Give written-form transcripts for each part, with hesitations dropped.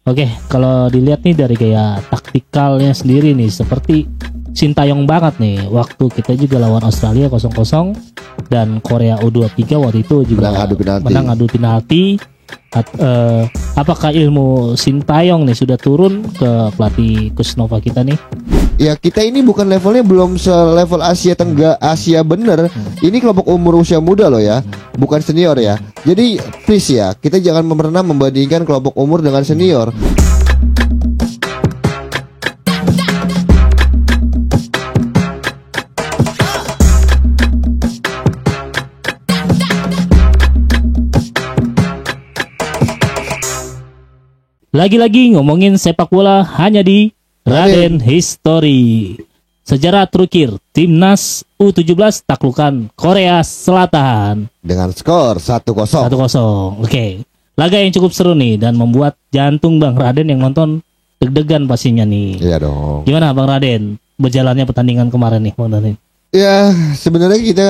Oke, kalau dilihat nih dari gaya taktikalnya sendiri nih, seperti Sintayong banget nih. Waktu kita juga lawan Australia 0-0 dan Korea U23 waktu itu juga menang adu penalti. Apakah ilmu Sintayong nih sudah turun ke pelatih Kusnova kita nih? Ya kita ini bukan levelnya belum selevel Asia Tenggara, Asia bener. Ini kelompok umur usia muda loh ya, bukan senior ya. Jadi please ya, kita jangan pernah membandingkan kelompok umur dengan senior. Lagi-lagi ngomongin sepak bola hanya di Raden History. Sejarah terukir, Timnas U17 taklukan Korea Selatan dengan skor 1-0. Oke. Laga yang cukup seru nih dan membuat jantung Bang Raden yang nonton deg-degan pastinya nih. Iya dong. Gimana Bang Raden berjalannya pertandingan kemarin nih Bang Raden? Ya sebenarnya kita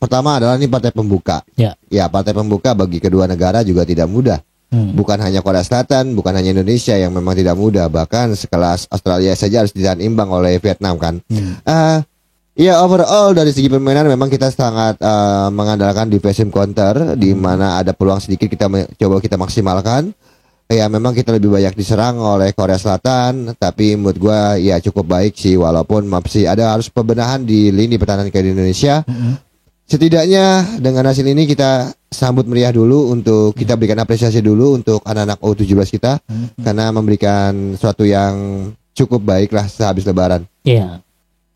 pertama adalah ini partai pembuka. Ya partai pembuka bagi kedua negara juga tidak mudah. Bukan hanya Korea Selatan, bukan hanya Indonesia yang memang tidak mudah, bahkan sekelas Australia saja harus ditahan imbang oleh Vietnam kan. Ya overall dari segi permainan memang kita sangat mengandalkan defensive counter, di mana ada peluang sedikit coba kita maksimalkan. Ya memang kita lebih banyak diserang oleh Korea Selatan, tapi menurut gua ya cukup baik sih, walaupun masih ada harus pembenahan di lini pertahanan kayak di Indonesia. Setidaknya dengan hasil ini kita sambut meriah dulu, untuk kita berikan apresiasi dulu untuk anak-anak U17 kita karena memberikan sesuatu yang cukup baik lah sehabis lebaran. Iya.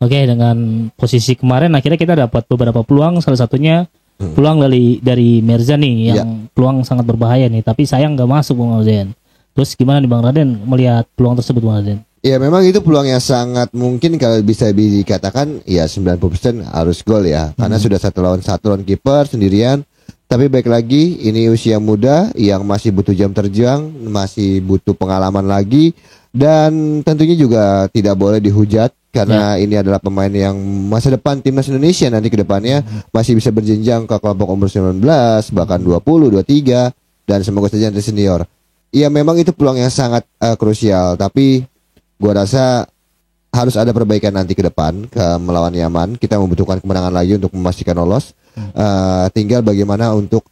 Oke, dengan posisi kemarin akhirnya kita dapat beberapa peluang, salah satunya peluang dari Mirza nih yang peluang sangat berbahaya nih, tapi sayang nggak masuk Bang Raden. Terus gimana nih Bang Raden melihat peluang tersebut Bang Raden? Ya memang itu peluang yang sangat mungkin kalau bisa dikatakan ya 90% harus gol ya, karena sudah 1-1 lawan kiper sendirian. Tapi baik lagi, ini usia muda yang masih butuh jam terjang, masih butuh pengalaman lagi, dan tentunya juga tidak boleh dihujat karena ini adalah pemain yang masa depan timnas Indonesia nanti ke depannya masih bisa berjenjang ke kelompok umur 19, bahkan 20, 23, dan semoga saja nanti senior. Ya memang itu peluang yang sangat krusial, tapi gua rasa harus ada perbaikan nanti ke depan melawan Yaman. Kita membutuhkan kemenangan lagi untuk memastikan lolos. Tinggal bagaimana untuk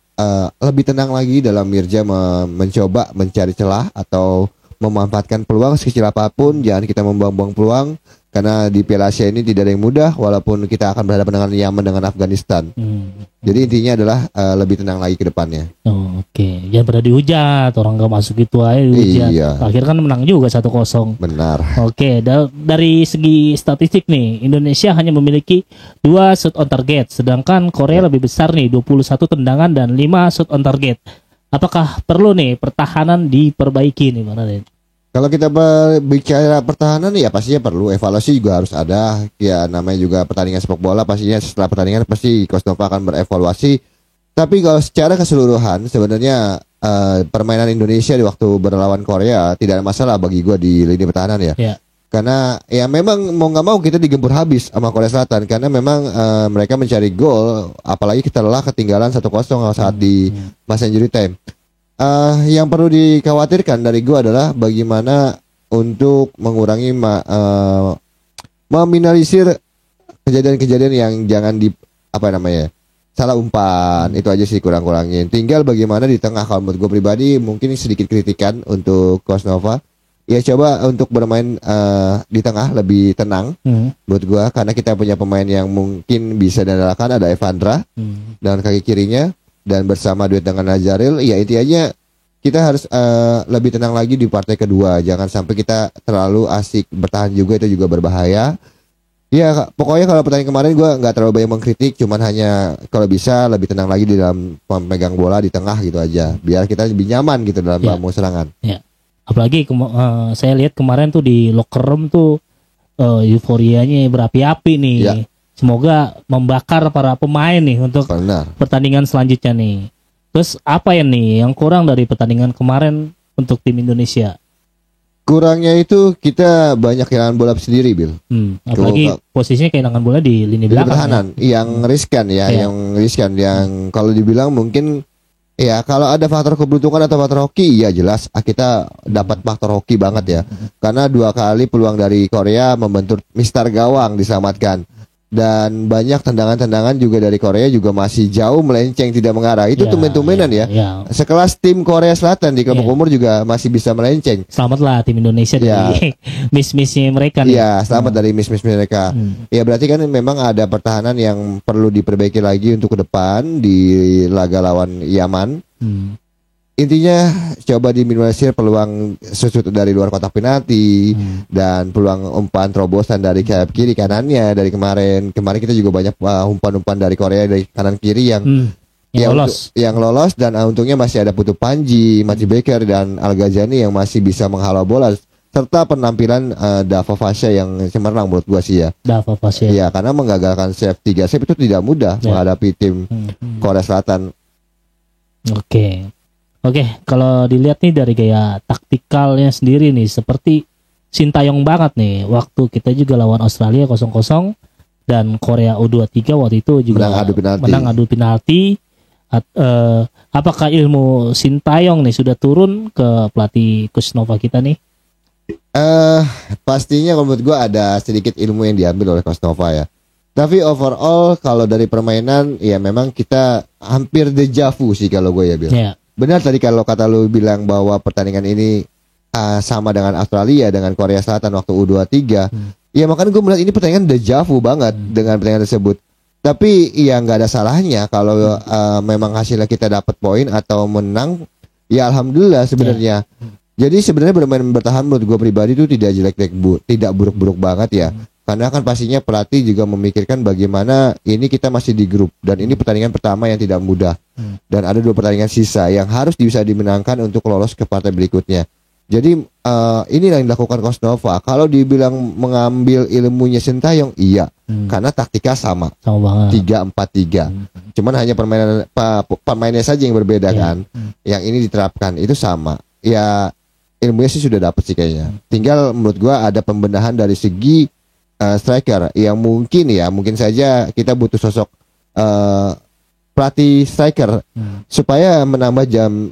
lebih tenang lagi dalam Mirza mencoba mencari celah atau memanfaatkan peluang sekecil apapun. Jangan kita membuang-buang peluang, karena di Piala Asia ini tidak ada yang mudah, walaupun kita akan berhadapan dengan Yaman dengan Afghanistan. Jadi intinya adalah lebih tenang lagi ke depannya. Oke. Jangan pada dihujat, orang gak masuk itu aja dihujat. Iya. Akhirnya kan menang juga 1-0. Benar. Oke, dari segi statistik nih, Indonesia hanya memiliki 2 shot on target, sedangkan Korea lebih besar nih, 21 tendangan dan 5 shot on target. Apakah perlu nih pertahanan diperbaiki nih Bang Raden? Kalau kita bicara pertahanan ya pastinya perlu evaluasi, juga harus ada. Ya namanya juga pertandingan sepak bola, pastinya setelah pertandingan pasti Coach Nova akan berevaluasi. Tapi kalau secara keseluruhan sebenarnya permainan Indonesia di waktu berlawan Korea tidak ada masalah bagi gue di lini pertahanan ya. Karena ya memang mau nggak mau kita digempur habis sama Korea Selatan, karena memang mereka mencari gol, apalagi kita lelah ketinggalan 1-0 saat di masa injury time. Yang perlu dikhawatirkan dari gue adalah bagaimana untuk mengurangi meminimalisir kejadian-kejadian yang jangan salah umpan. Itu aja sih kurang-kurangin. Tinggal bagaimana di tengah. Kalau menurut gue pribadi mungkin sedikit kritikan untuk Coach Nova, ya coba untuk bermain di tengah lebih tenang buat gue, karena kita punya pemain yang mungkin bisa diandalkan. Ada Evandra dan kaki kirinya, dan bersama duet dengan Nazaril. Ya intinya kita harus lebih tenang lagi di partai kedua. Jangan sampai kita terlalu asik bertahan juga, itu juga berbahaya. Ya pokoknya kalau pertandingan kemarin gue nggak terlalu banyak mengkritik, cuman hanya kalau bisa lebih tenang lagi di dalam pemegang bola di tengah gitu aja, biar kita lebih nyaman gitu dalam bangun serangan. Apalagi saya lihat kemarin tuh di locker room tuh euforianya berapi-api nih. Semoga membakar para pemain nih untuk pertandingan selanjutnya nih. Terus apa ya nih yang kurang dari pertandingan kemarin untuk tim Indonesia? Kurangnya itu kita banyak kehilangan bola sendiri, Bil. Apalagi posisinya kehilangan bola di lini belakang. Pertahanan yang riskan ya, yang riskan, yang kalau dibilang mungkin Ya, kalau ada faktor keberuntungan atau faktor hoki, ya jelas kita dapat faktor hoki banget ya. Karena 2 kali peluang dari Korea membentur Mister Gawang diselamatkan. Dan banyak tendangan-tendangan juga dari Korea juga masih jauh melenceng, tidak mengarah. Itu tumben-tumbenan ya. Sekelas tim Korea Selatan di kelompok umur juga masih bisa melenceng. Selamatlah tim Indonesia dari miss-missnya mereka nih. Iya, selamat dari miss-miss mereka. Ya berarti kan memang ada pertahanan yang perlu diperbaiki lagi untuk ke depan di laga lawan Yaman. Intinya coba diminimalisir peluang susut dari luar kotak penalti dan peluang umpan terobosan dari sayap kiri kanannya dari kemarin kita juga banyak umpan-umpan dari Korea dari kanan kiri yang lolos dan untungnya masih ada Putu Panji, Mati Baker dan Al Ghazani yang masih bisa menghalau bola serta penampilan Dava Fasya yang cemerlang menurut gua sih ya. Dava Fasya. Ya, karena menggagalkan save 3 save itu tidak mudah menghadapi tim Korea Selatan. Oke, kalau dilihat nih dari gaya taktikalnya sendiri nih seperti Sintayong banget nih. Waktu kita juga lawan Australia 0-0 dan Korea U23 waktu itu juga menang adu penalti. Apakah ilmu Sintayong nih sudah turun ke pelatih Kusnova kita nih? Pastinya kalau menurut gue ada sedikit ilmu yang diambil oleh Kusnova ya. Tapi overall kalau dari permainan ya memang kita hampir deja vu sih kalau gue ya Bil. Benar tadi kalau kata lu bilang bahwa pertandingan ini sama dengan Australia dengan Korea Selatan waktu U23. Ya makanya gue melihat ini pertandingan deja vu banget dengan pertandingan tersebut. Tapi ya nggak ada salahnya kalau memang hasilnya kita dapat poin atau menang. Ya alhamdulillah sebenarnya. Jadi sebenarnya bertahan menurut gue pribadi itu tidak tidak buruk-buruk banget ya. Karena kan pastinya pelatih juga memikirkan bagaimana ini kita masih di grup dan ini pertandingan pertama yang tidak mudah dan ada 2 pertandingan sisa yang harus bisa dimenangkan untuk lolos ke partai berikutnya. Jadi ini yang dilakukan Kusnova. Kalau dibilang mengambil ilmunya Sintayong, iya, karena taktika sama banget. 3-4-3. Cuman hanya pemainnya saja yang berbeda kan. Yang ini diterapkan itu sama. Ya ilmunya sih sudah dapat sih kayaknya. Tinggal menurut gua ada pembenahan dari segi striker yang mungkin saja kita butuh sosok pelatih striker supaya menambah jam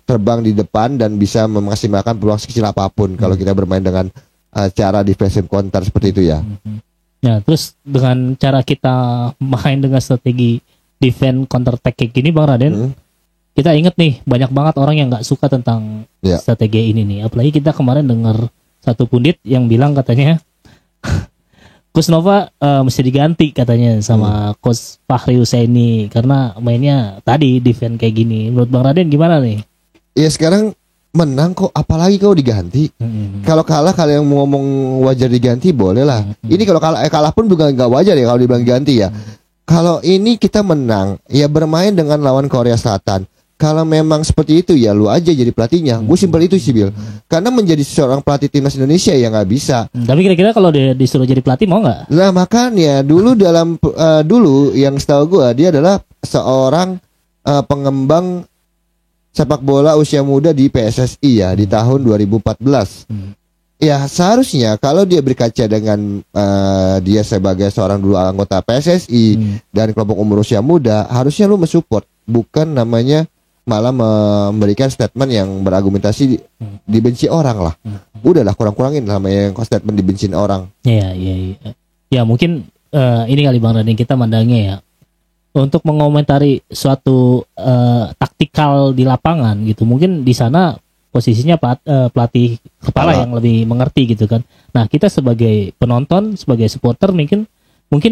terbang di depan dan bisa memaksimalkan peluang sekecil apapun kalau kita bermain dengan cara defensive counter seperti itu ya. Ya, terus dengan cara kita main dengan strategi defense counter attack kayak gini Bang Raden, kita inget nih banyak banget orang yang nggak suka tentang strategi ini nih. Apalagi kita kemarin dengar satu pundit yang bilang katanya Kusnova mesti diganti katanya sama Coach Fahri Husaini karena mainnya tadi defense kayak gini. Menurut Bang Raden gimana nih? Ya sekarang menang kok apalagi kau diganti. Kalau kalah kalau yang mau ngomong wajar diganti boleh lah. Ini kalau kalah pun juga nggak wajar ya kalau dibilang ganti ya. Kalau ini kita menang ya bermain dengan lawan Korea Selatan. Kalau memang seperti itu ya lu aja jadi pelatihnya. Gue simpel itu sih Bil. Karena menjadi seorang pelatih timnas Indonesia ya nggak bisa. Tapi kira-kira kalau dia disuruh jadi pelatih mau nggak? Nah makanya dulu dulu yang setahu gue dia adalah seorang pengembang sepak bola usia muda di PSSI ya di tahun 2014. Ya seharusnya kalau dia berkaca dengan dia sebagai seorang dulu anggota PSSI dan kelompok umur usia muda, harusnya lu mensupport, bukan namanya malah memberikan statement yang berargumentasi dibenci orang lah. Udahlah kurang-kurangin namanya yang statement dibenci orang. Iya. Ya mungkin ini kali Bang Raden kita mandangnya ya untuk mengomentari suatu taktikal di lapangan gitu. Mungkin di sana posisinya pelatih kepala yang lebih mengerti gitu kan. Nah kita sebagai penonton, sebagai supporter mungkin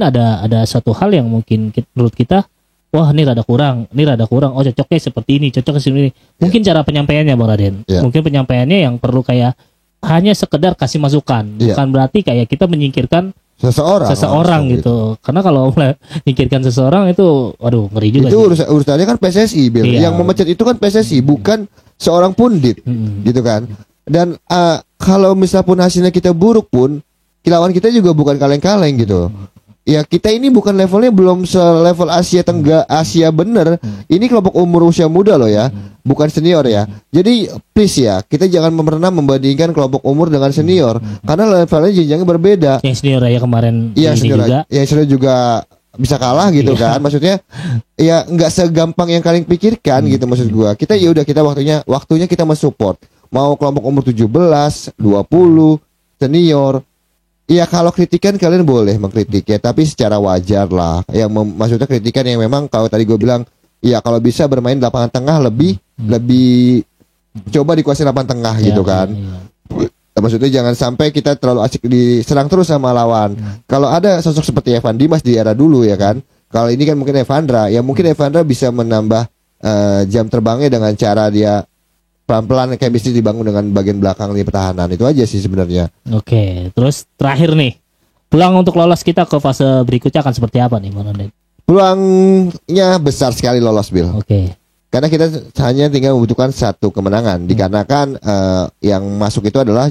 ada suatu hal yang mungkin menurut kita wah ini rada kurang, oh cocoknya seperti ini, cocoknya seperti ini. Mungkin cara penyampaiannya Bang Raden, mungkin penyampaiannya yang perlu kayak hanya sekedar kasih masukan, bukan berarti kayak kita menyingkirkan seseorang gitu. Karena kalau menyingkirkan seseorang itu, waduh ngeri juga. Itu urusannya kan PSSI, Bil. Yang memecat itu kan PSSI, bukan seorang pundit, gitu kan. Dan kalau misal pun hasilnya kita buruk pun, lawan kita juga bukan kaleng-kaleng gitu. Ya kita ini bukan levelnya belum selevel Asia bener. Ini kelompok umur usia muda loh ya, bukan senior ya. Jadi please ya, kita jangan pernah membandingkan kelompok umur dengan senior karena levelnya jenjangnya berbeda. Yang senior ya kemarin senior juga. Yang senior juga bisa kalah gitu kan. Maksudnya ya nggak segampang yang kalian pikirkan gitu maksud gua. Kita ya udah kita waktunya kita mensupport. Mau kelompok umur 17, 20, senior. Iya kalau kritikan kalian boleh mengkritik ya, tapi secara wajar lah. Yang maksudnya kritikan yang memang kalau tadi gue bilang, ya kalau bisa bermain di lapangan tengah lebih coba dikuasai lapangan tengah gitu kan. Maksudnya jangan sampai kita terlalu asik diserang terus sama lawan. Kalau ada sosok seperti Evan Dimas di era dulu ya kan. Kalau ini kan mungkin Evandra, ya mungkin Evandra bisa menambah jam terbangnya dengan cara dia pelan-pelan kayak bisa dibangun dengan bagian belakang di pertahanan. Itu aja sih sebenarnya. Oke, terus terakhir nih, peluang untuk lolos kita ke fase berikutnya akan seperti apa nih, Bang Raden? Peluangnya besar sekali lolos, Bill. Oke. Karena kita hanya tinggal membutuhkan satu kemenangan. Dikarenakan yang masuk itu adalah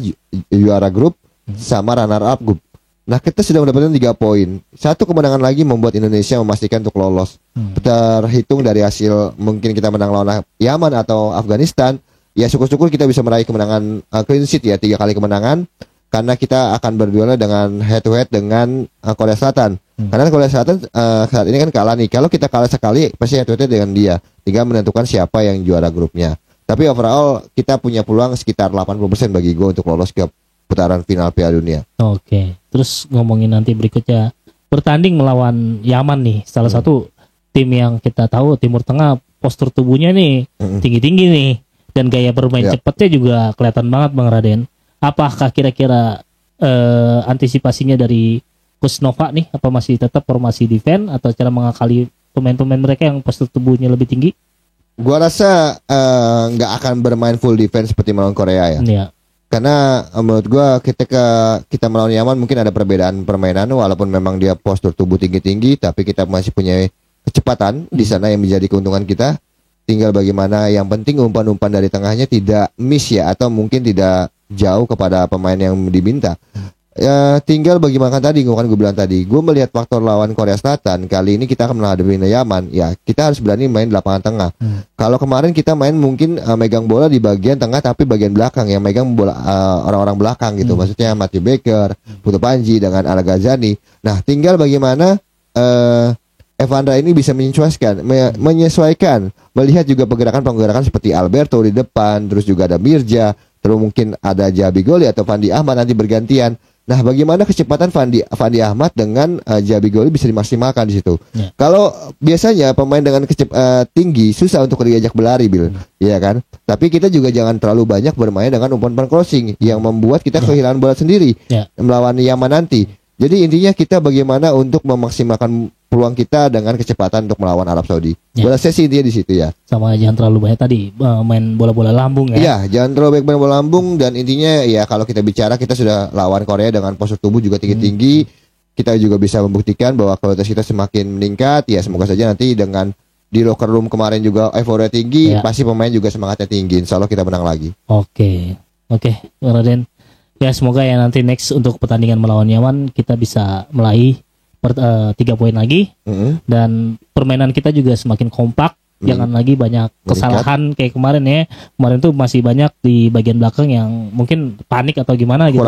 juara grup sama runner up grup. Nah kita sudah mendapatkan 3 poin. Satu kemenangan lagi membuat Indonesia memastikan untuk lolos. Terhitung dari hasil mungkin kita menang lawan Yaman atau Afghanistan. Ya syukur-syukur kita bisa meraih kemenangan clean sheet ya, 3 kali kemenangan. Karena kita akan berduel dengan head to head dengan Korea Selatan. Karena Korea Selatan saat ini kan kalah nih. Kalau kita kalah sekali pasti head to head dengan dia. Tinggal menentukan siapa yang juara grupnya. Tapi overall kita punya peluang sekitar 80% bagi gue untuk lolos ke putaran final Piala Dunia. Oke. Terus ngomongin nanti berikutnya bertanding melawan Yaman nih. Salah satu tim yang kita tahu Timur Tengah postur tubuhnya nih tinggi-tinggi nih. Dan gaya bermain cepatnya juga kelihatan banget Bang Raden. Apakah kira-kira antisipasinya dari Coach Nova nih? Apa masih tetap formasi defense atau cara mengakali pemain-pemain mereka yang postur tubuhnya lebih tinggi? Gua rasa nggak akan bermain full defense seperti melawan Korea ya. Iya. Karena menurut gua ketika kita melawan Yaman mungkin ada perbedaan permainan walaupun memang dia postur tubuh tinggi-tinggi tapi kita masih punya kecepatan di sana yang menjadi keuntungan kita. Tinggal bagaimana yang penting umpan-umpan dari tengahnya tidak miss ya atau mungkin tidak jauh kepada pemain yang diminta. Ya, tinggal bagaimana tadi gue bilang tadi, gue melihat faktor lawan Korea Selatan kali ini kita akan menghadapi Yaman. Ya kita harus berani main di lapangan tengah. Kalau kemarin kita main mungkin megang bola di bagian tengah tapi bagian belakang yang megang bola orang-orang belakang gitu. Maksudnya Matthew Baker, Putu Panji dengan Al Ghazali. Nah tinggal bagaimana Evandra ini bisa menyesuaikan, melihat juga pergerakan seperti Alberto di depan, terus juga ada Mirja, terus mungkin ada Jabi Goli atau Fandi Ahmad nanti bergantian. Nah, bagaimana kecepatan Fandi Ahmad dengan Jabi Goli bisa dimaksimalkan di situ. Kalau biasanya pemain dengan tinggi susah untuk diajak berlari, Bil, ya kan? Tapi kita juga jangan terlalu banyak bermain dengan umpan-umpan crossing yang membuat kita kehilangan bola sendiri melawan Yaman nanti. Jadi intinya kita bagaimana untuk memaksimalkan peluang kita dengan kecepatan untuk melawan Arab Saudi. Bola sesi intinya di situ ya. Sama jangan terlalu banyak tadi main bola-bola lambung ya. Iya, jangan terlalu banyak main bola lambung dan intinya ya kalau kita bicara kita sudah lawan Korea dengan postur tubuh juga tinggi-tinggi. Kita juga bisa membuktikan bahwa kualitas kita semakin meningkat. Ya semoga saja nanti dengan di locker room kemarin juga euforia tinggi, pasti pemain juga semangatnya tinggi. Insya Allah kita menang lagi. Oke, Raden. Ya semoga ya nanti next untuk pertandingan melawan Yaman kita bisa meraih 3 poin lagi dan permainan kita juga semakin kompak. Jangan lagi banyak kesalahan kayak kemarin ya. Kemarin tuh masih banyak di bagian belakang yang mungkin panik atau gimana gitu.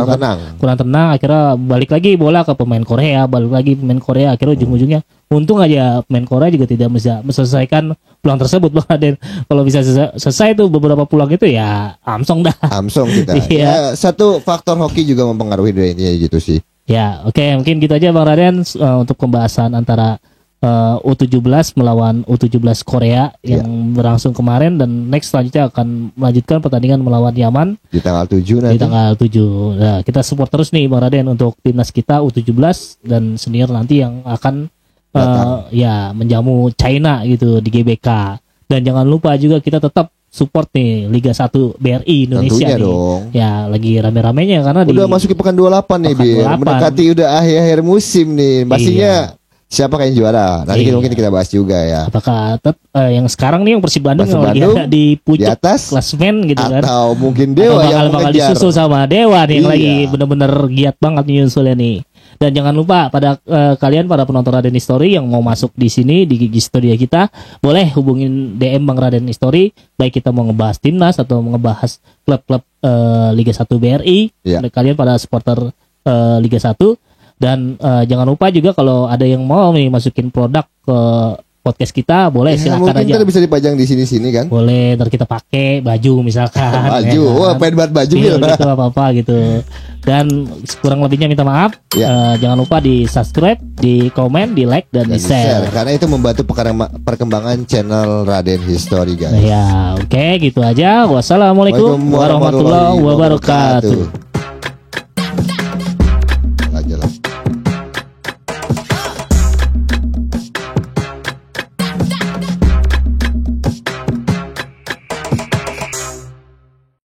Kurang tenang. Akhirnya balik lagi bola ke pemain Korea. Akhirnya ujung-ujungnya untung aja pemain Korea juga tidak bisa menyelesaikan peluang tersebut Bang Raden. Kalau bisa selesai tuh beberapa peluang itu ya Amsong dah. Amsong kita. Ya, satu faktor hoki juga mempengaruhi dari ini gitu sih. Ya, oke, mungkin gitu aja Bang Raden untuk pembahasan antara U17 melawan U17 Korea yang berlangsung kemarin dan next selanjutnya akan melanjutkan pertandingan melawan Yaman di tanggal 7 nanti. Di tanggal 7. Nah, kita support terus nih Bang Raden untuk timnas kita U17 dan senior nanti yang akan menjamu China gitu di GBK. Dan jangan lupa juga kita tetap support nih Liga 1 BRI Indonesia. Tentunya nih. dong. Ya lagi rame-ramenya karena udah masuki pekan 28 nih, mendekati udah akhir musim nih. Pastinya siapa yang juara? Nanti mungkin kita bahas juga ya. Apakah yang sekarang nih yang Persib Bandung yang lagi ada di pucuk di atas klasmen gitu kan? Atau mungkin Dewa yang bakal disusul sama Dewa nih yang lagi bener-bener giat banget nyusulnya nih. Dan jangan lupa pada kalian para penonton Raden History yang mau masuk di sini di Gigi Studio kita, boleh hubungin DM Bang Raden History, baik kita mau ngebahas timnas atau mau ngebahas klub-klub Liga 1 BRI. Kalian para supporter Liga 1 Dan jangan lupa juga kalau ada yang mau nih masukin produk ke podcast kita, boleh silakan mungkin aja. Mungkin bisa dipajang di sini kan? Boleh, ntar kita pakai baju misalkan. Baju, wah pengen buat baju gitu. Gitu apa-apa gitu. Dan kurang lebihnya minta maaf. Jangan lupa di subscribe, di komen, di like dan di share. Karena itu membantu perkembangan channel Raden History guys. Ya, oke gitu aja. Wassalamualaikum warahmatullahi wabarakatuh.